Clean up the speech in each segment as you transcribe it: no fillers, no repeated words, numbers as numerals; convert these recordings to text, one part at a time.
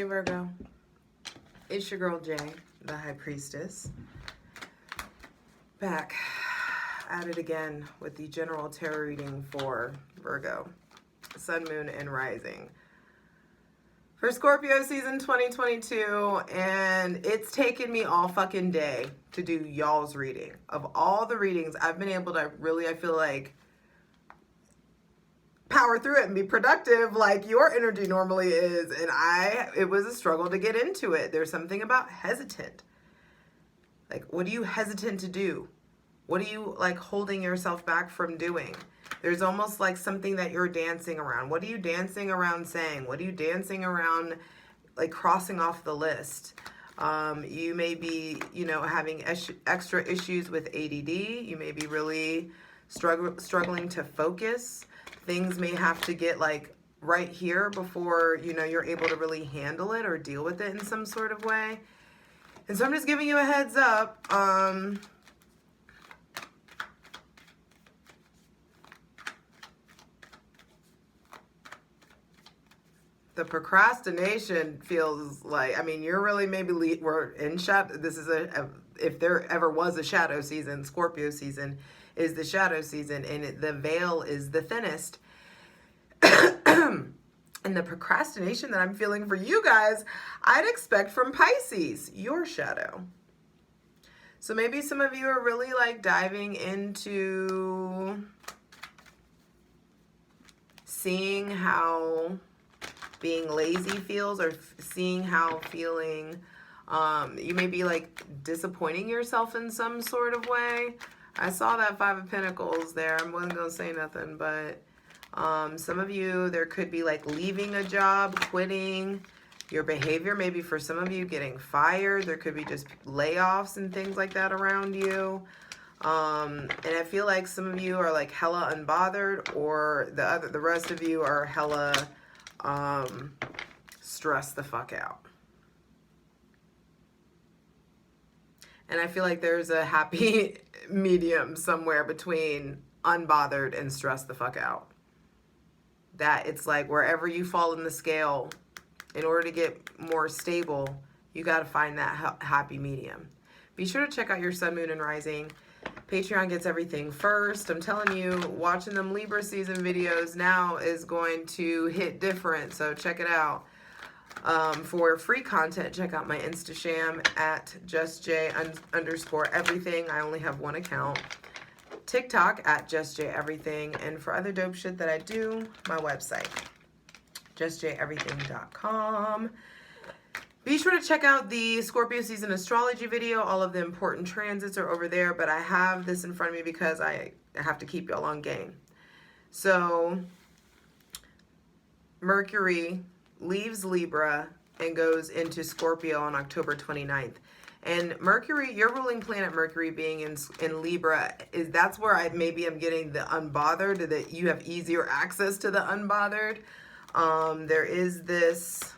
Hey Virgo, it's your girl Jay, the High Priestess, back at it again with the general tarot reading for Virgo, Sun, Moon, and Rising for Scorpio season 2022, and it's taken me all fucking day to do y'all's reading. Of all the readings, I've been able to really, I feel like, power through it and be productive like your energy normally is, and it was a struggle to get into it. There's something about hesitant. Like, what are you hesitant to do? What are you like holding yourself back from doing? There's almost like something that you're dancing around. What are you dancing around saying? What are you dancing around like crossing off the list? You may be, having extra issues with ADD. You may be really struggling to focus. Things may have to get like right here before, you're able to really handle it or deal with it in some sort of way. And so I'm just giving you a heads up. The procrastination feels like, you're really maybe, we're in shadow. This is if there ever was a shadow season, Scorpio season is the shadow season, and the veil is the thinnest. And the procrastination that I'm feeling for you guys, I'd expect from Pisces, your shadow. So maybe some of you are really like diving into seeing how being lazy feels, or seeing how feeling, you may be like disappointing yourself in some sort of way. I saw that Five of Pentacles there. I wasn't going to say nothing, but some of you, there could be like leaving a job, quitting your behavior. Maybe for some of you, getting fired. There could be just layoffs and things like that around you. And I feel like some of you are like hella unbothered, or the rest of you are hella stressed the fuck out. And I feel like there's a happy medium somewhere between unbothered and stressed the fuck out. That it's like wherever you fall in the scale, in order to get more stable, you got to find that happy medium. Be sure to check out your Sun, Moon, and Rising. Patreon gets everything first. I'm telling you, watching them Libra season videos now is going to hit different, so check it out. For free content, check out my Instasham at justj_everything. I only have one account. TikTok at justjeverything. And for other dope shit that I do, my website, justjeverything.com. Be sure to check out the Scorpio season astrology video. All of the important transits are over there, but I have this in front of me because I have to keep y'all on game. So Mercury leaves Libra and goes into Scorpio on October 29th. And Mercury, your ruling planet Mercury being in Libra, that's where I'm getting the unbothered, that you have easier access to the unbothered. There is this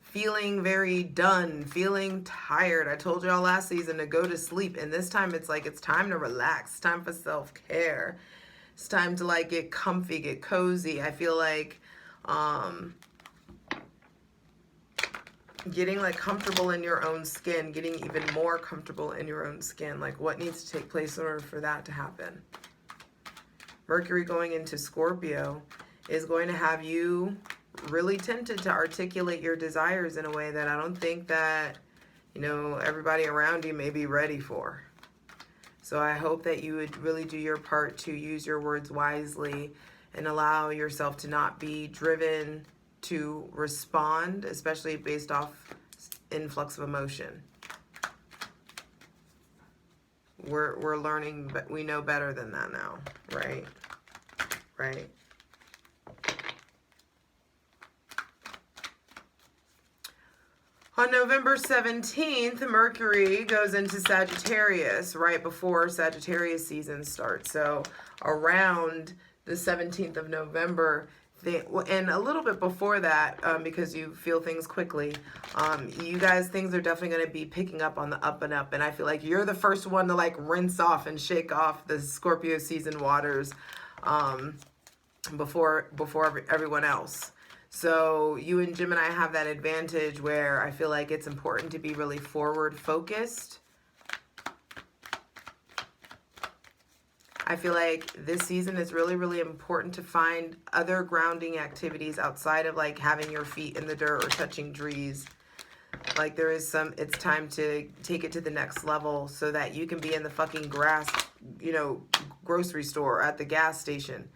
feeling very done, feeling tired. I told y'all last season to go to sleep, and this time it's like it's time to relax. It's time for self-care. It's time to like get comfy, get cozy. I feel like getting like comfortable in your own skin, getting even more comfortable in your own skin. Like, what needs to take place in order for that to happen? Mercury going into Scorpio is going to have you really tempted to articulate your desires in a way that I don't think that, everybody around you may be ready for. So I hope that you would really do your part to use your words wisely and allow yourself to not be driven to respond, especially based off influx of emotion. We're learning, but we know better than that now, right? Right. On November 17th, Mercury goes into Sagittarius right before Sagittarius season starts. So around the 17th of November, and a little bit before that, because you feel things quickly, you guys, things are definitely going to be picking up on the up and up. And I feel like you're the first one to like rinse off and shake off the Scorpio season waters before everyone else. So you and Gemini have that advantage where I feel like it's important to be really forward focused. I feel like this season is really, really important to find other grounding activities outside of like having your feet in the dirt or touching trees. Like there is some, it's time to take it to the next level so that you can be in the fucking grass, you know, grocery store, at the gas station.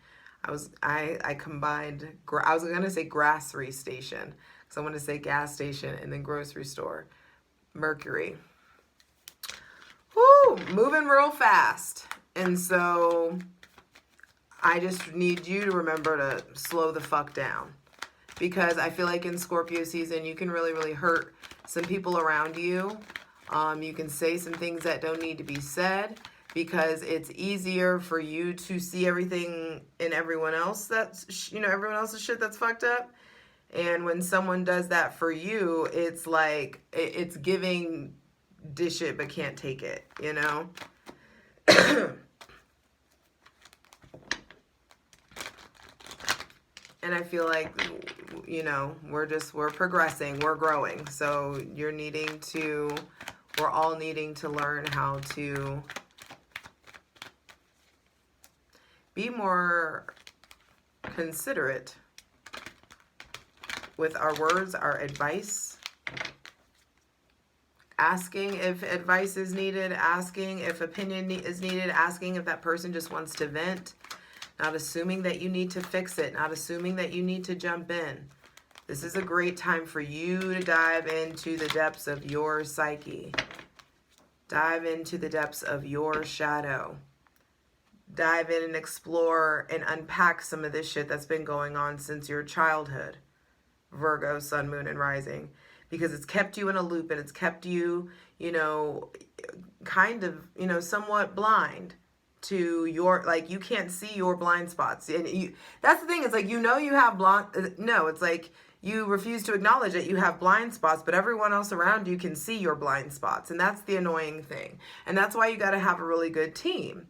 I combined, I was going to say grassery station because I want to say gas station and then grocery store. Mercury. Whoo, moving real fast. And so I just need you to remember to slow the fuck down. Because I feel like in Scorpio season, you can really, really hurt some people around you. You can say some things that don't need to be said because it's easier for you to see everything in everyone else that's, you know, everyone else's shit that's fucked up. And when someone does that for you, it's like, it's giving dish it but can't take it, you know? And I feel like, you know, we're progressing, we're growing. So we're all needing to learn how to be more considerate with our words, our advice, asking if advice is needed, asking if opinion is needed, asking if that person just wants to vent, not assuming that you need to fix it, not assuming that you need to jump in. This is a great time for you to dive into the depths of your psyche. Dive into the depths of your shadow. Dive in and explore and unpack some of this shit that's been going on since your childhood. Virgo, sun, moon, and rising. Because it's kept you in a loop and it's kept you, you know, kind of, you know, somewhat blind to your, like, you can't see your blind spots. And that's the thing, it's like, you know, you have it's like you refuse to acknowledge that you have blind spots, but everyone else around you can see your blind spots. And that's the annoying thing. And that's why you got to have a really good team.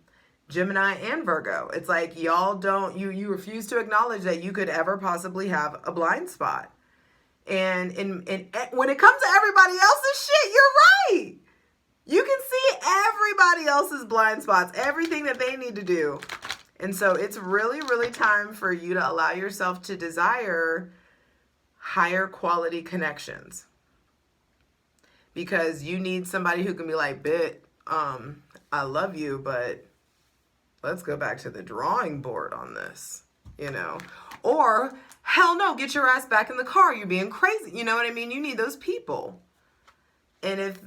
Gemini and Virgo. It's like y'all don't, you refuse to acknowledge that you could ever possibly have a blind spot. And when it comes to everybody else's shit, you're right. You can see everybody else's blind spots, everything that they need to do. And so it's really, really time for you to allow yourself to desire higher quality connections. Because you need somebody who can be like, I love you, but let's go back to the drawing board on this, you know? Or, hell no, get your ass back in the car. You're being crazy. You know what I mean? You need those people. And if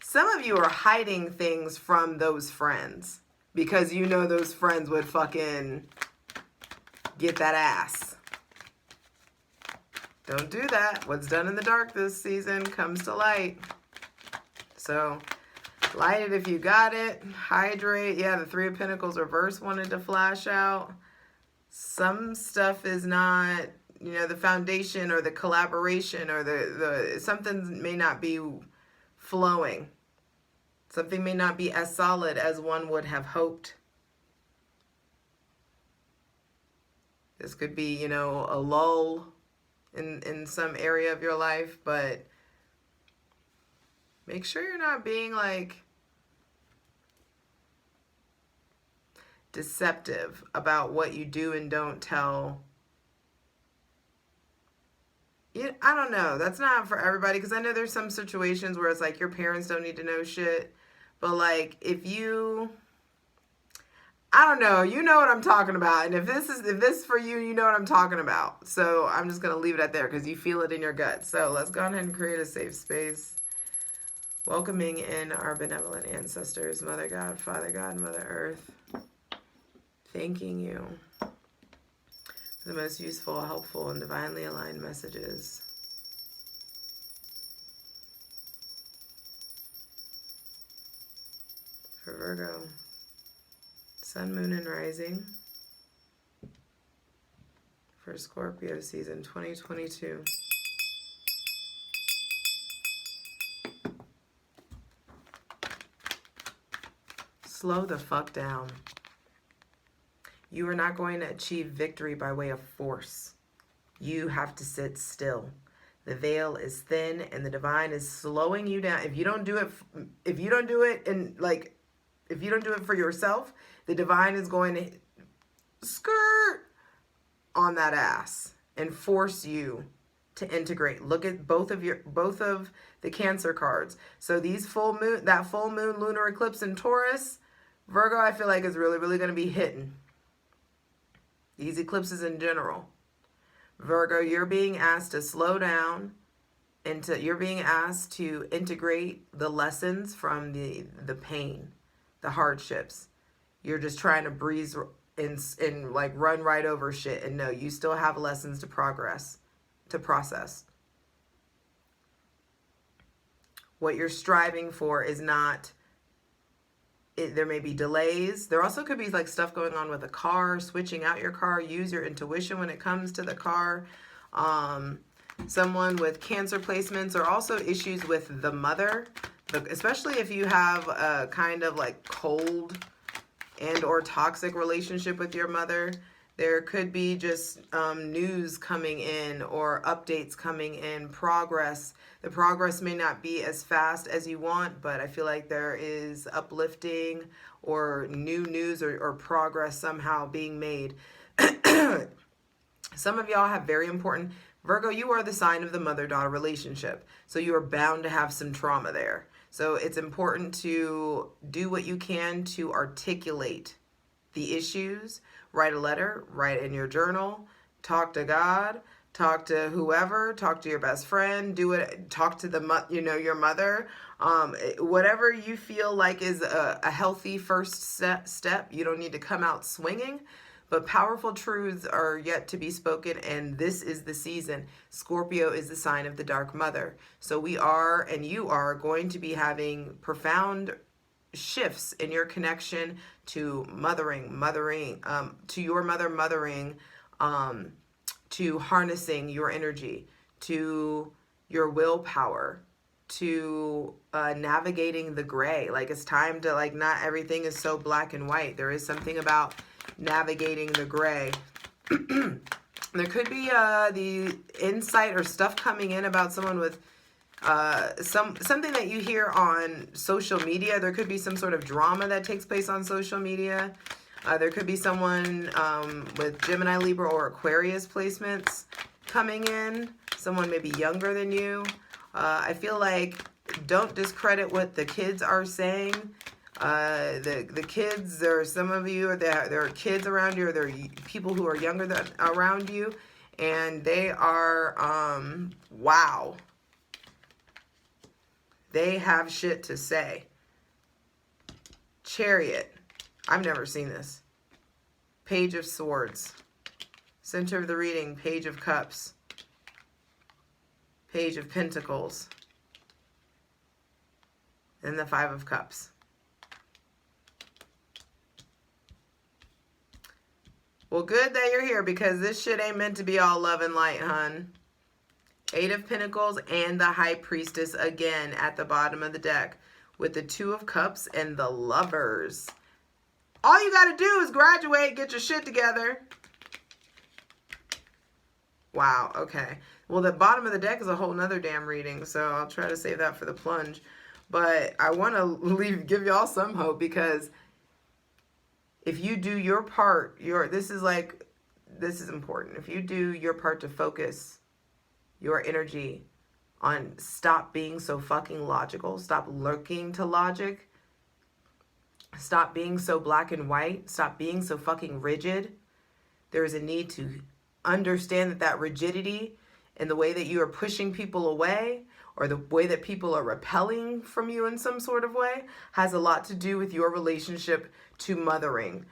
some of you are hiding things from those friends because you know those friends would fucking get that ass. Don't do that. What's done in the dark this season comes to light. So light it if you got it. Hydrate. Yeah, the Three of Pentacles reverse wanted to flash out. Some stuff is not, you know, the foundation or the collaboration or the something may not be flowing. Something may not be as solid as one would have hoped. This could be, you know, a lull in some area of your life, but make sure you're not being like deceptive about what you do and don't tell. I don't know. That's not for everybody because I know there's some situations where it's like your parents don't need to know shit. But like if you, I don't know, you know what I'm talking about. And if this is for you, you know what I'm talking about. So I'm just going to leave it at there because you feel it in your gut. So let's go ahead and create a safe space. Welcoming in our benevolent ancestors, Mother God, Father God, Mother Earth. Thanking you for the most useful, helpful, and divinely aligned messages. For Virgo, Sun, Moon, and Rising. For Scorpio season 2022. Slow the fuck down. You are not going to achieve victory by way of force. You have to sit still. The veil is thin and the divine is slowing you down. If you don't do it, if you don't do it if you don't do it for yourself, the divine is going to skirt on that ass and force you to integrate. Look at both of the Cancer cards. So these that full moon lunar eclipse in Taurus, Virgo, I feel like is really, really going to be hitting. These eclipses in general. Virgo, you're being asked to slow down, and you're being asked to integrate the lessons from the pain, the hardships. You're just trying to breeze and like run right over shit, and no, you still have lessons to process. What you're striving for is not. There may be delays. There also could be like stuff going on with a car, switching out your car. Use your intuition when it comes to the car. Someone with Cancer placements, or also issues with the mother, especially if you have a kind of like cold and or toxic relationship with your mother. There could be just news coming in or updates coming in, progress. The progress may not be as fast as you want, but I feel like there is uplifting or new news or progress somehow being made. Some of y'all have very important, Virgo, you are the sign of the mother-daughter relationship. So you are bound to have some trauma there. So it's important to do what you can to articulate the issues. Write a letter, write in your journal, talk to God, talk to whoever, talk to your best friend, do it, talk to your mother. Whatever you feel like is a healthy first step. You don't need to come out swinging, but powerful truths are yet to be spoken, and this is the season. Scorpio is the sign of the dark mother. So we are, and you are, going to be having profound shifts in your connection to mothering, to your mothering, to harnessing your energy, to your willpower, to navigating the gray. Like, it's time to, like, not everything is so black and white. There is something about navigating the gray. There could be the insight or stuff coming in about someone with something that you hear on social media. There could be some sort of drama that takes place on social media. There could be someone with Gemini, Libra, or Aquarius placements coming in. Someone maybe younger than you. I feel like don't discredit what the kids are saying. The kids, there are some of you, there are kids around you, or there are people who are younger than around you, and they are, wow. They have shit to say. Chariot. I've never seen this. Page of Swords. Center of the reading, Page of Cups. Page of Pentacles. And the Five of Cups. Well, good that you're here, because this shit ain't meant to be all love and light, hun. Eight of Pentacles and the High Priestess again at the bottom of the deck with the Two of Cups and the Lovers. All you got to do is graduate, get your shit together. Wow, okay. Well, the bottom of the deck is a whole nother damn reading, so I'll try to save that for the plunge. But I want to give y'all some hope, because if you do your part, this is important. If you do your part to focus your energy on stop being so fucking logical, stop looking to logic, stop being so black and white, stop being so fucking rigid. There is a need to understand that rigidity and the way that you are pushing people away, or the way that people are repelling from you in some sort of way, has a lot to do with your relationship to mothering,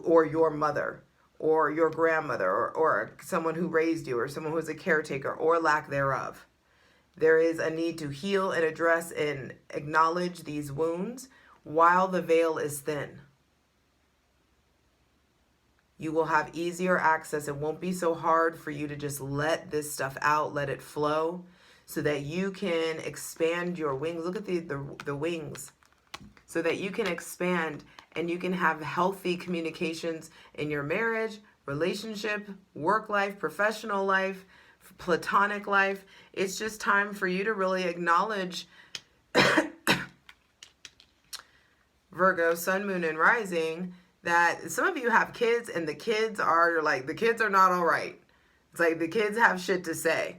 or your mother, or your grandmother, or someone who raised you, or someone who's a caretaker, or lack thereof. There is a need to heal and address and acknowledge these wounds while the veil is thin. You will have easier access. It won't be so hard for you to just let this stuff out, let it flow, so that you can expand your wings. Look at the wings. so that you can expand and you can have healthy communications in your marriage, relationship, work life, professional life, platonic life. It's just time for you to really acknowledge Virgo, sun, moon, and rising, that some of you have kids and the kids are like, the kids are not all right. It's like the kids have shit to say.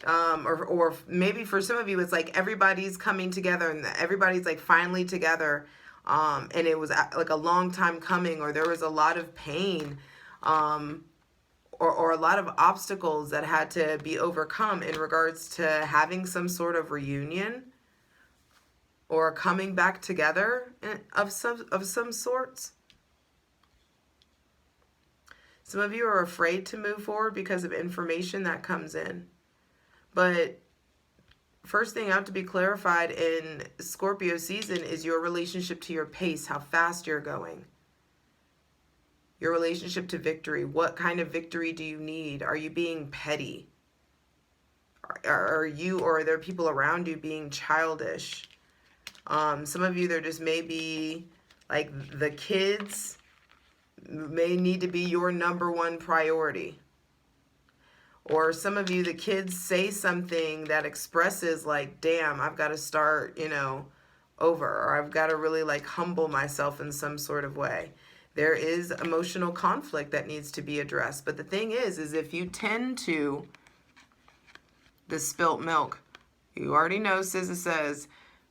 Or maybe for some of you, it's like everybody's coming together and everybody's like finally together. And it was like a long time coming, or there was a lot of pain, or a lot of obstacles that had to be overcome in regards to having some sort of reunion or coming back together of some sorts. Some of you are afraid to move forward because of information that comes in. But first thing out to be clarified in Scorpio season is your relationship to your pace, how fast you're going. Your relationship to victory. What kind of victory do you need? Are you being petty? Are you, or are there people around you being childish? Some of you, there just may be like the kids may need to be your number one priority. Or some of you, the kids say something that expresses like, damn, I've got to start, over, or I've got to really like humble myself in some sort of way. There is emotional conflict that needs to be addressed. But the thing is if you tend to the spilt milk, you already know, SZA says,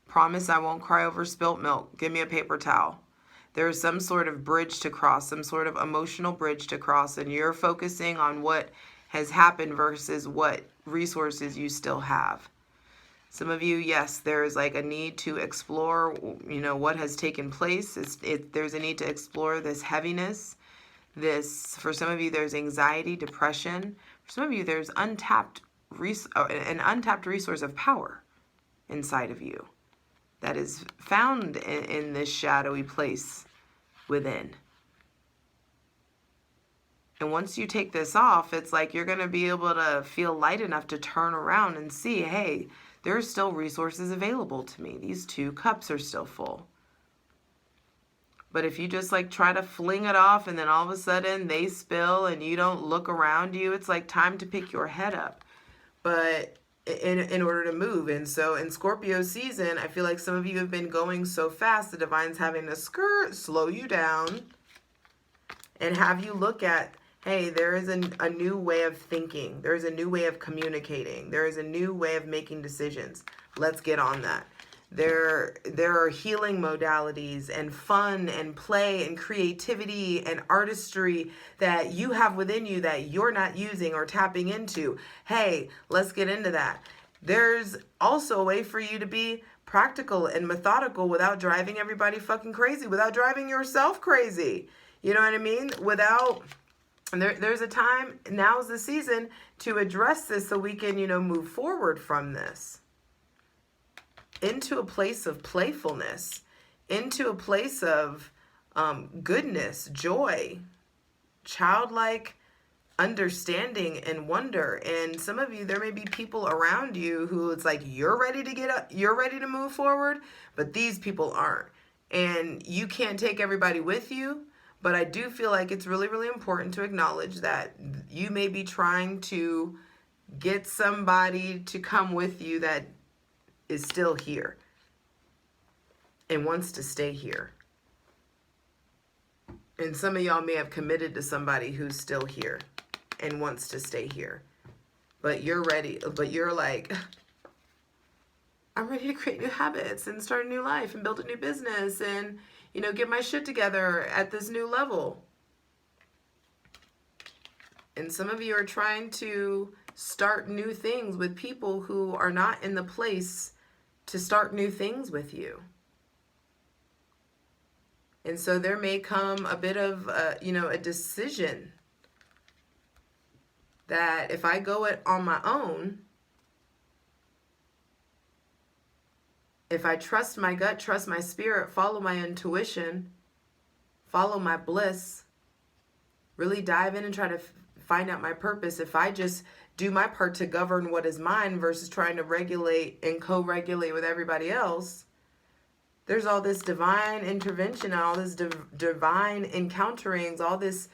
promise I won't cry over spilt milk. Give me a paper towel. There is some sort of bridge to cross, some sort of emotional bridge to cross, and you're focusing on what has happened versus what resources you still have. Some of you, yes, there is like a need to explore, what has taken place. There's a need to explore this heaviness. For some of you, there's anxiety, depression. For some of you, there's an untapped resource of power inside of you that is found in this shadowy place within. And once you take this off, it's like you're going to be able to feel light enough to turn around and see, hey, there are still resources available to me. These 2 cups are still full. But if you just like try to fling it off and then all of a sudden they spill and you don't look around you, it's like time to pick your head up. But in order to move. And so in Scorpio season, I feel like some of you have been going so fast, the divine's having to slow you down and have you look at, hey, there is a new way of thinking. There is a new way of communicating. There is a new way of making decisions. Let's get on that. There are healing modalities and fun and play and creativity and artistry that you have within you that you're not using or tapping into. Hey, let's get into that. There's also a way for you to be practical and methodical without driving everybody fucking crazy, without driving yourself crazy. You know what I mean? There's a time, now's the season to address this so we can, move forward from this into a place of playfulness, into a place of goodness, joy, childlike understanding and wonder. And some of you, there may be people around you who it's like, you're ready to get up, you're ready to move forward, but these people aren't. And you can't take everybody with you. But I do feel like it's really, really important to acknowledge that you may be trying to get somebody to come with you that is still here and wants to stay here. And some of y'all may have committed to somebody who's still here and wants to stay here. But you're ready. But you're like, I'm ready to create new habits and start a new life and build a new business and, get my shit together at this new level. And some of you are trying to start new things with people who are not in the place to start new things with you. And so there may come a bit of, a decision that if I go it on my own, if I trust my gut, trust my spirit, follow my intuition, follow my bliss, really dive in and try to find out my purpose, if I just do my part to govern what is mine versus trying to regulate and co-regulate with everybody else, there's all this divine intervention, all this divine encounterings, all this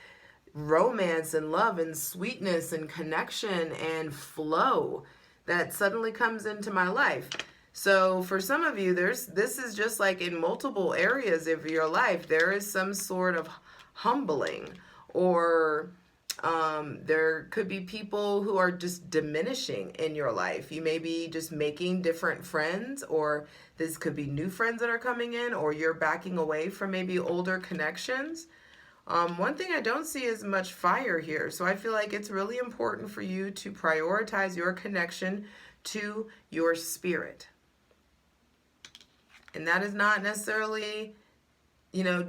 romance and love and sweetness and connection and flow that suddenly comes into my life. So for some of you, this is just like in multiple areas of your life, there is some sort of humbling, or there could be people who are just diminishing in your life. You may be just making different friends, or this could be new friends that are coming in, or you're backing away from maybe older connections. One thing I don't see is much fire here. So I feel like it's really important for you to prioritize your connection to your spirit. And that is not necessarily, you know,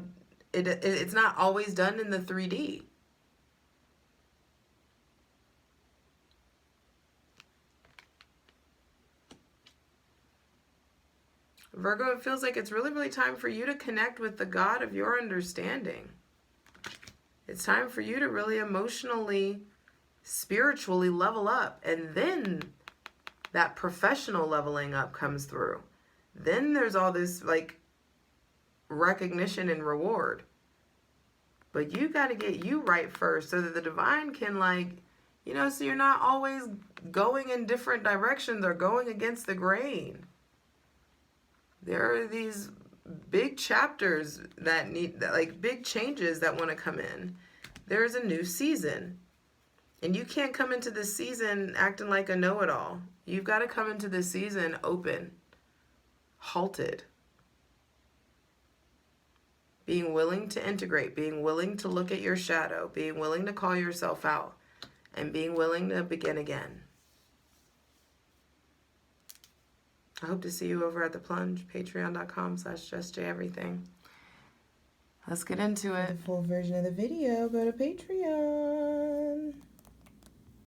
it's not always done in the 3D. Virgo, it feels like it's really, really time for you to connect with the God of your understanding. It's time for you to really emotionally, spiritually level up. And then that professional leveling up comes through. Then there's all this like recognition and reward. But you got to get you right first so that the divine can, like, you know, so you're not always going in different directions or going against the grain. There are these big chapters that need, like, big changes that want to come in. There's a new season. And you can't come into this season acting like a know-it-all. You've got to come into this season open, halted, being willing to integrate, being willing to look at your shadow, being willing to call yourself out, and being willing to begin again. I hope to see you over at The Plunge, patreon.com/justjeverything. Let's get into it. For the full version of the video, go to Patreon.